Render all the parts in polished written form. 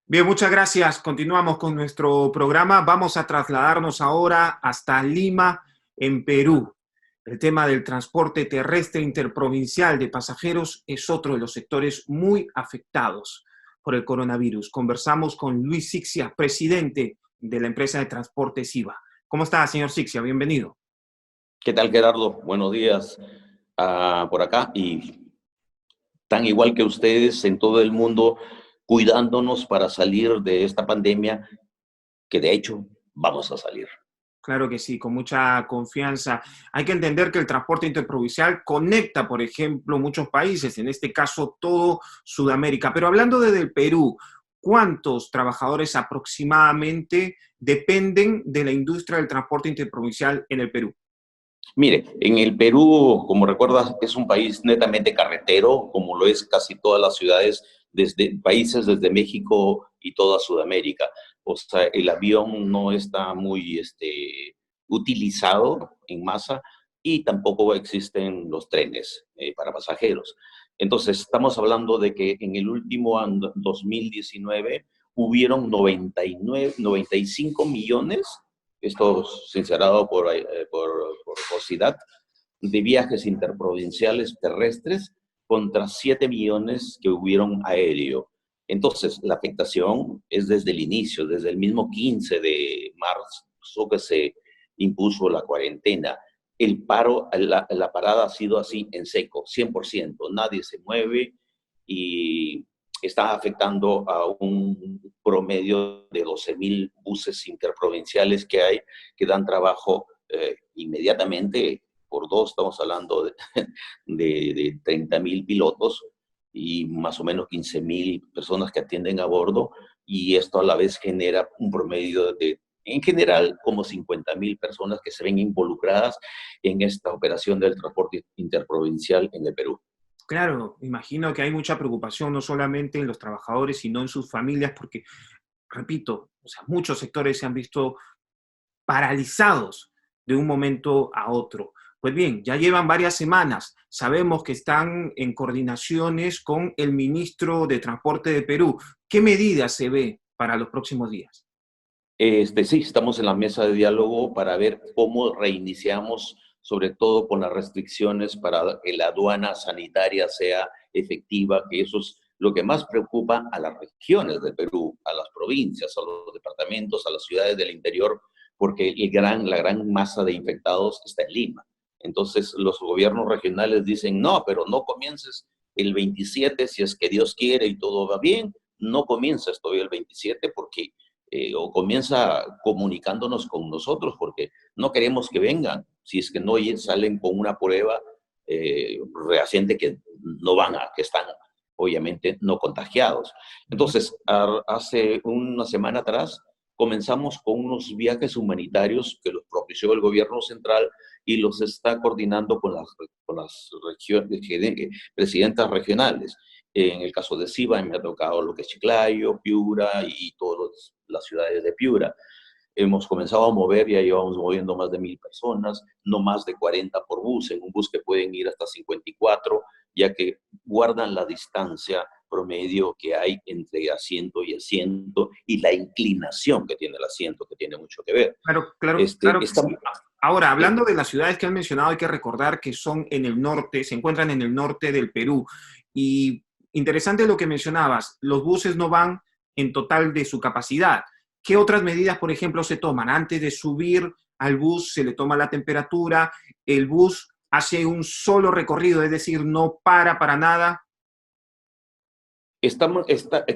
Bien, muchas gracias. Continuamos con nuestro programa. Vamos a trasladarnos ahora hasta Lima, en Perú. El tema del transporte terrestre interprovincial de pasajeros es otro de los sectores muy afectados por el coronavirus. Conversamos con Luis Sixia, presidente de la empresa de transporte SIVA. ¿Cómo está, señor Sixia? Bienvenido. ¿Qué tal, Gerardo? Buenos días por acá y tan igual que ustedes en todo el mundo, cuidándonos para salir de esta pandemia, que de hecho vamos a salir. Claro que sí, con mucha confianza. Hay que entender que el transporte interprovincial conecta, por ejemplo, muchos países, en este caso todo Sudamérica. Pero hablando desde el Perú, ¿cuántos trabajadores aproximadamente dependen de la industria del transporte interprovincial en el Perú? Mire, en el Perú, como recuerdas, es un país netamente carretero, como lo es casi todas las ciudades desde países desde México y toda Sudamérica. O sea, el avión no está muy utilizado en masa y tampoco existen los trenes para pasajeros. Entonces, estamos hablando de que en el último año, 2019, hubieron 95 millones, esto sincerado por CIDAD, de viajes interprovinciales terrestres contra 7 millones que hubieron aéreo. Entonces, la afectación es desde el inicio, desde el mismo 15 de marzo que se impuso la cuarentena. El paro, la parada ha sido así en seco, 100%. Nadie se mueve y está afectando a un promedio de 12.000 buses interprovinciales que hay, que dan trabajo inmediatamente por dos, estamos hablando de 30.000 pilotos y más o menos 15.000 personas que atienden a bordo, y esto a la vez genera un promedio de, en general, como 50.000 personas que se ven involucradas en esta operación del transporte interprovincial en el Perú. Claro, imagino que hay mucha preocupación no solamente en los trabajadores, sino en sus familias, porque, repito, o sea, muchos sectores se han visto paralizados de un momento a otro. Pues bien, ya llevan varias semanas. Sabemos que están en coordinaciones con el ministro de Transporte de Perú. ¿Qué medidas se ve para los próximos días? Sí, estamos en la mesa de diálogo para ver cómo reiniciamos, sobre todo con las restricciones para que la aduana sanitaria sea efectiva, que eso es lo que más preocupa a las regiones del Perú, a las provincias, a los departamentos, a las ciudades del interior, porque la gran masa de infectados está en Lima. Entonces, los gobiernos regionales dicen, no, pero no comiences el 27 si es que Dios quiere y todo va bien, no comiences todavía el 27 porque o comienza comunicándonos con nosotros, porque no queremos que vengan, si es que no salen con una prueba reciente que no van a, que están obviamente no contagiados. Entonces, hace una semana atrás comenzamos con unos viajes humanitarios que los propició el gobierno central y los está coordinando con las regiones, presidentas regionales. En el caso de Siva me ha tocado lo que es Chiclayo, Piura y todas las ciudades de Piura. Hemos comenzado a mover, ya llevamos moviendo más de 1.000 personas, no más de 40 por bus, en un bus que pueden ir hasta 54, ya que guardan la distancia promedio que hay entre asiento y la inclinación que tiene el asiento, que tiene mucho que ver. Claro, claro, claro que Estamos, sí. Ahora, sí. hablando de las ciudades que han mencionado, hay que recordar que son en el norte, se encuentran en el norte del Perú. Y interesante lo que mencionabas, los buses no van en total de su capacidad. ¿Qué otras medidas, por ejemplo, se toman? Antes de subir al bus, se le toma la temperatura, el bus hace un solo recorrido, es decir, no para nada.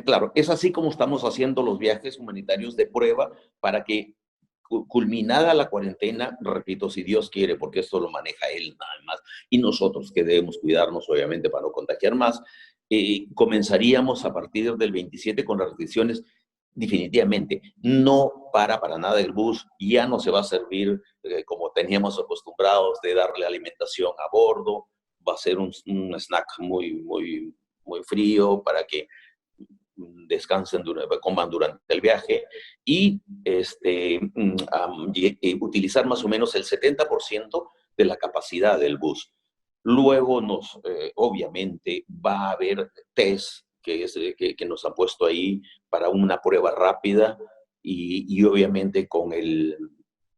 Claro, es así como estamos haciendo los viajes humanitarios de prueba para que culminada la cuarentena, repito, si Dios quiere, porque esto lo maneja Él nada más, y nosotros que debemos cuidarnos, obviamente, para no contagiar más, comenzaríamos a partir del 27 con las restricciones. Definitivamente, no para nada el bus, ya no se va a servir como teníamos acostumbrados de darle alimentación a bordo, va a ser un snack muy frío para que descansen, coman durante el viaje y utilizar más o menos el 70% de la capacidad del bus. Luego obviamente va a haber test que nos ha puesto ahí para una prueba rápida y obviamente con el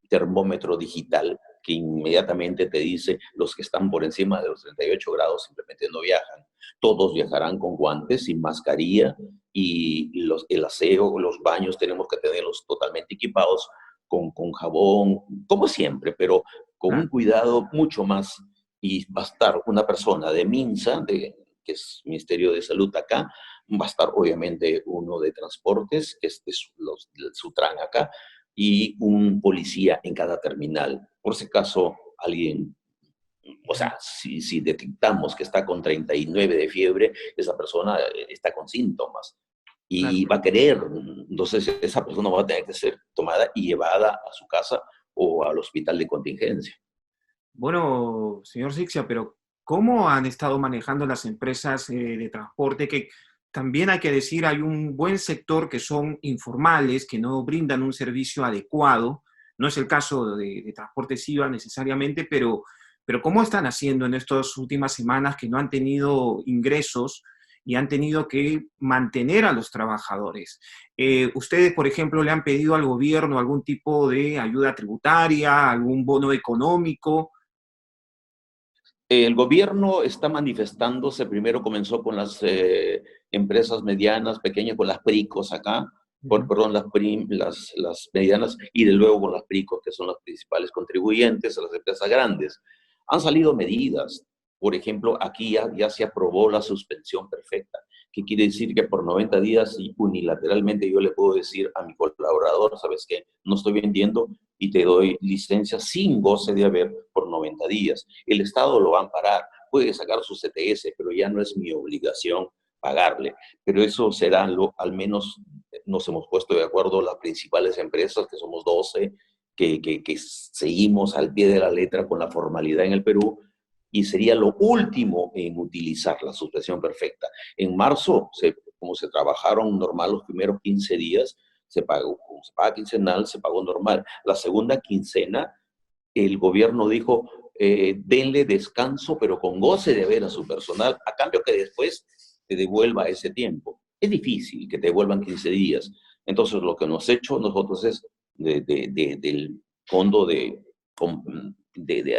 termómetro digital que inmediatamente te dice los que están por encima de los 38 grados simplemente no viajan. Todos viajarán con guantes, sin mascarilla y el aseo, los baños tenemos que tenerlos totalmente equipados con jabón, como siempre, pero con un Claro. cuidado mucho más. Y va a estar una persona de MINSA, que es Ministerio de Salud acá, va a estar obviamente uno de transportes, que es de Sutran acá, y un policía en cada terminal. Por si acaso alguien, o sea, si detectamos que está con 39 de fiebre, esa persona está con síntomas Claro. y va a querer, entonces esa persona va a tener que ser tomada y llevada a su casa o al hospital de contingencia. Bueno, señor Sixia, pero ¿cómo han estado manejando las empresas de transporte? Que también hay que decir, hay un buen sector que son informales, que no brindan un servicio adecuado. No es el caso de Transporte SIVA necesariamente, pero ¿cómo están haciendo en estas últimas semanas que no han tenido ingresos y han tenido que mantener a los trabajadores? ¿Ustedes, por ejemplo, le han pedido al gobierno algún tipo de ayuda tributaria, algún bono económico? El gobierno está manifestándose, primero comenzó con las empresas medianas, pequeñas, con las PRICOS acá, Ujú. perdón, las medianas, y de luego con las PRICOS, que son las principales contribuyentes a las empresas grandes. Han salido medidas, por ejemplo, aquí ya se aprobó la suspensión perfecta, que quiere decir que por 90 días y unilateralmente yo le puedo decir a mi colaborador, ¿sabes qué? No estoy vendiendo y te doy licencia sin goce de haber por 90 días. El Estado lo va a amparar, puede sacar su CTS, pero ya no es mi obligación pagarle. Pero eso será, al menos nos hemos puesto de acuerdo las principales empresas, que somos 12, que seguimos al pie de la letra con la formalidad en el Perú, y sería lo último en utilizar la suspensión perfecta. En marzo, como se trabajaron normal los primeros 15 días, se pagó, como se paga quincenal, se pagó normal. La segunda quincena, el gobierno dijo, denle descanso, pero con goce de ver a su personal, a cambio que después te devuelva ese tiempo. Es difícil que te devuelvan 15 días. Entonces, lo que nos hemos hecho nosotros es del fondo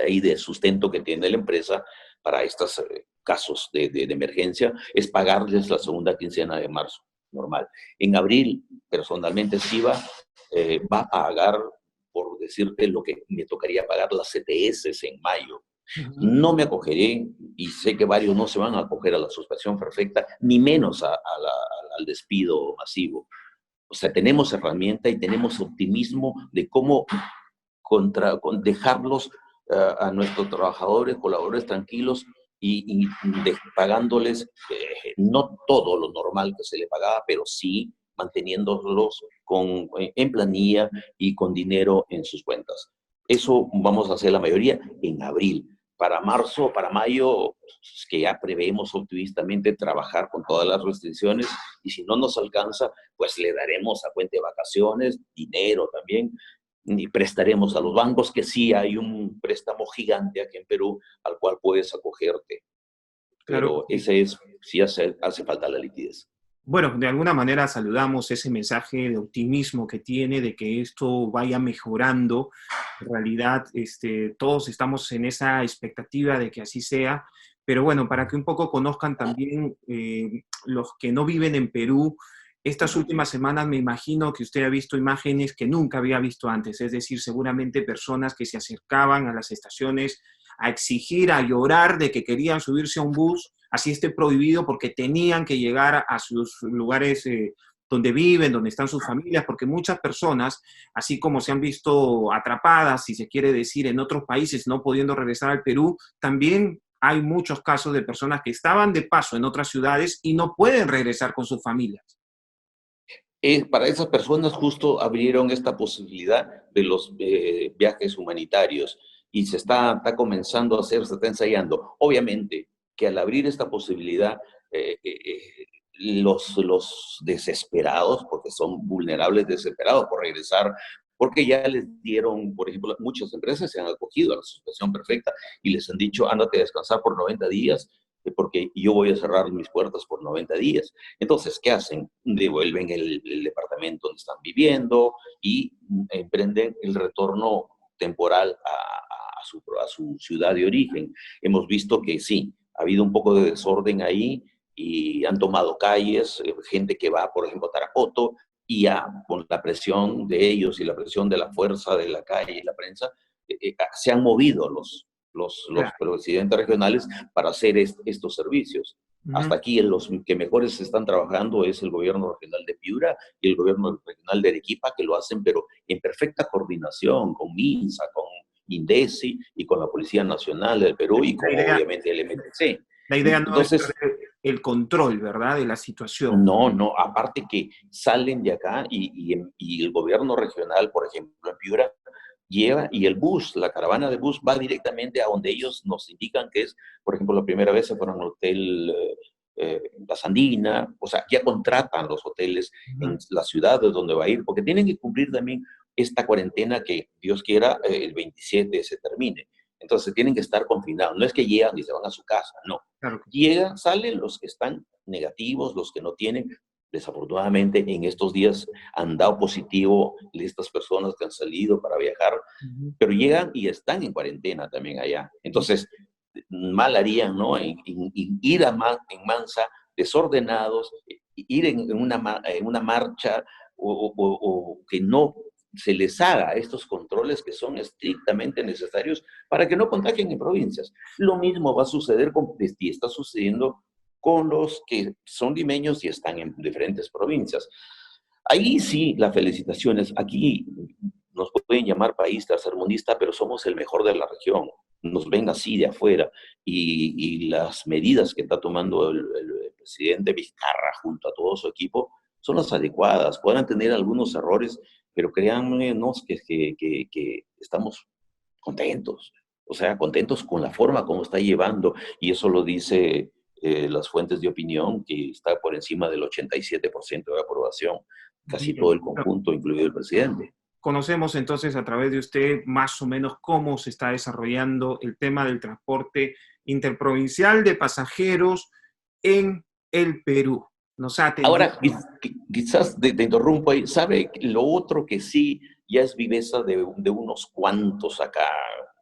ahí de sustento que tiene la empresa para estos casos de emergencia, es pagarles la segunda quincena de marzo, normal. En abril, personalmente, SIVA va a pagar, por decirte, lo que me tocaría pagar las CTS en mayo. Ujú. No me acogeré, y sé que varios no se van a acoger a la suspensión perfecta, ni menos al despido masivo. O sea, tenemos herramienta y tenemos optimismo de cómo dejarlos a nuestros trabajadores, colaboradores tranquilos y pagándoles no todo lo normal que se le pagaba, pero sí manteniéndolos en planilla y con dinero en sus cuentas. Eso vamos a hacer la mayoría en abril. Para marzo, para mayo, que ya preveemos optimistamente trabajar con todas las restricciones, y si no nos alcanza, pues le daremos a cuenta de vacaciones, dinero también, y prestaremos a los bancos, que sí hay un préstamo gigante aquí en Perú al cual puedes acogerte, Claro que pero sí. ese es, sí hace falta la liquidez. Bueno, de alguna manera saludamos ese mensaje de optimismo que tiene, de que esto vaya mejorando. En realidad, todos estamos en esa expectativa de que así sea. Pero bueno, para que un poco conozcan también los que no viven en Perú, estas últimas semanas me imagino que usted ha visto imágenes que nunca había visto antes, es decir, seguramente personas que se acercaban a las estaciones a exigir, a llorar de que querían subirse a un bus, así esté prohibido, porque tenían que llegar a sus lugares donde viven, donde están sus familias, porque muchas personas, así como se han visto atrapadas, si se quiere decir, en otros países, no pudiendo regresar al Perú, también hay muchos casos de personas que estaban de paso en otras ciudades y no pueden regresar con sus familias. Para esas personas justo abrieron esta posibilidad de los viajes humanitarios, y está comenzando a hacer, se está ensayando. Obviamente que al abrir esta posibilidad, eh, eh, eh, los desesperados, porque son vulnerables, desesperados por regresar, porque ya les dieron, por ejemplo, muchas empresas se han acogido a la suspensión perfecta y les han dicho, ándate a descansar por 90 días, porque yo voy a cerrar mis puertas por 90 días. Entonces, ¿qué hacen? Devuelven el departamento donde están viviendo y emprenden el retorno temporal a su ciudad de origen. Hemos visto que sí, ha habido un poco de desorden ahí y han tomado calles, gente que va, por ejemplo, a Tarapoto, y ya con la presión de ellos y la presión de la fuerza de la calle y la prensa, se han movido los Claro. presidentes regionales para hacer estos servicios. Hasta Ujú. aquí los que mejores están trabajando es el gobierno regional de Piura y el gobierno regional de Arequipa, que lo hacen, pero en perfecta coordinación con MINSA, con INDECI y con la Policía Nacional del Perú y con La idea, obviamente el MTC. la idea no es Entonces, perder el control, ¿verdad?, de la situación. no, no, aparte que salen de acá y el gobierno regional, por ejemplo, en Piura, lleva y el bus, la caravana de bus va directamente a donde ellos nos indican que es, por ejemplo, la primera vez se fueron al hotel La Sandina, o sea, ya contratan los hoteles en Ujú. las ciudades donde va a ir, porque tienen que cumplir también esta cuarentena que Dios quiera el 27 se termine. Entonces tienen que estar confinados, no es que llegan y se van a su casa, no. Claro que sí. Llegan, salen los que están negativos, los que no tienen. Desafortunadamente, en estos días han dado positivo estas personas que han salido para viajar, Ujú. pero llegan y están en cuarentena también allá. Entonces, mal harían, ¿no? En ir en mansa, desordenados, ir en una marcha o que no se les haga estos controles que son estrictamente necesarios para que no contagien en provincias. Lo mismo va a suceder y está sucediendo con los que son limeños y están en diferentes provincias. Ahí sí, las felicitaciones. Aquí nos pueden llamar país tercermundista, pero somos el mejor de la región. Nos ven así de afuera. Y las medidas que está tomando el presidente Vizcarra junto a todo su equipo son las adecuadas. Podrán tener algunos errores, pero créanme, ¿no? que estamos contentos. O sea, contentos con la forma como está llevando. Y eso lo dice las fuentes de opinión, que está por encima del 87% de aprobación, casi Bien. todo el conjunto, incluido el presidente. Conocemos entonces a través de usted más o menos cómo se está desarrollando el tema del transporte interprovincial de pasajeros en el Perú. Nos ha atendido. Ahora, quizás te interrumpo ahí, ¿sabe lo otro que sí ya es viveza de unos cuantos acá?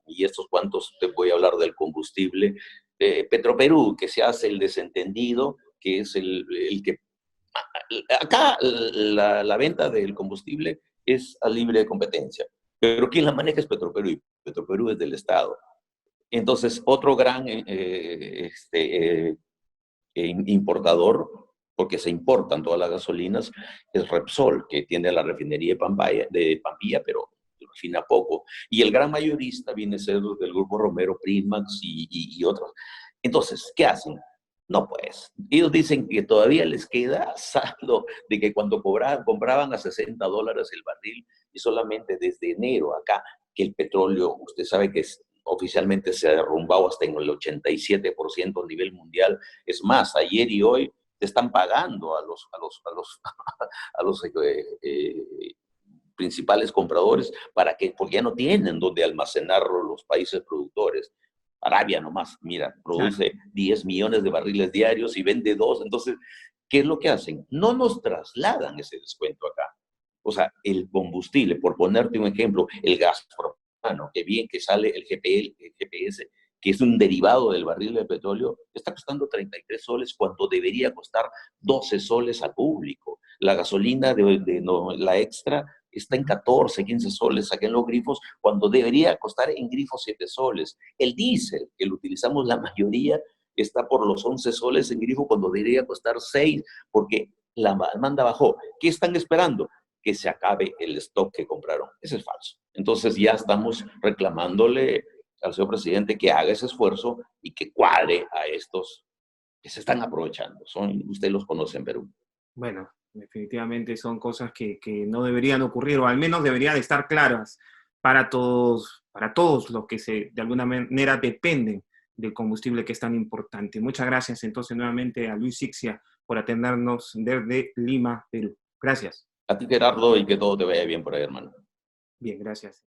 Y estos cuantos, te voy a hablar del combustible. Petroperú, que se hace el desentendido, que es el que acá la venta del combustible es a libre competencia, pero quien la maneja es Petroperú y Petroperú es del Estado. Entonces, otro gran importador, porque se importan todas las gasolinas, es Repsol, que tiene la refinería de Pampilla, pero refina poco. Y el gran mayorista viene a ser del grupo Romero, Primax y otros. Entonces, ¿qué hacen? No, pues, ellos dicen que todavía les queda saldo de que cuando compraban a $60 el barril y solamente desde enero acá, que el petróleo, usted sabe que oficialmente se ha derrumbado hasta en el 87% a nivel mundial. Es más, ayer y hoy te están pagando a los principales compradores porque ya no tienen donde almacenarlo los países productores. Arabia nomás, mira, Claro. produce 10 millones de barriles diarios y vende 2. Entonces, ¿qué es lo que hacen? No nos trasladan ese descuento acá. O sea, el combustible, por ponerte un ejemplo, el gas propano, que bien que sale el GPS, que es un derivado del barril de petróleo, está costando 33 soles cuando debería costar 12 soles al público. La gasolina la extra está en 14, 15 soles aquí en los grifos, cuando debería costar en grifos 7 soles. El diésel, que lo utilizamos la mayoría, está por los 11 soles en grifo cuando debería costar 6, porque la demanda bajó. ¿Qué están esperando? Que se acabe el stock que compraron. Eso es falso. Entonces ya estamos reclamándole al señor presidente que haga ese esfuerzo y que cuadre a estos que se están aprovechando. Usted los conoce en Perú. Bueno, definitivamente son cosas que no deberían ocurrir, o al menos deberían estar claras para todos los que de alguna manera dependen del combustible que es tan importante. Muchas gracias entonces nuevamente a Luis Sixia por atendernos desde Lima, Perú. Gracias. A ti, Gerardo, y que todo te vaya bien por ahí, hermano. Bien, gracias.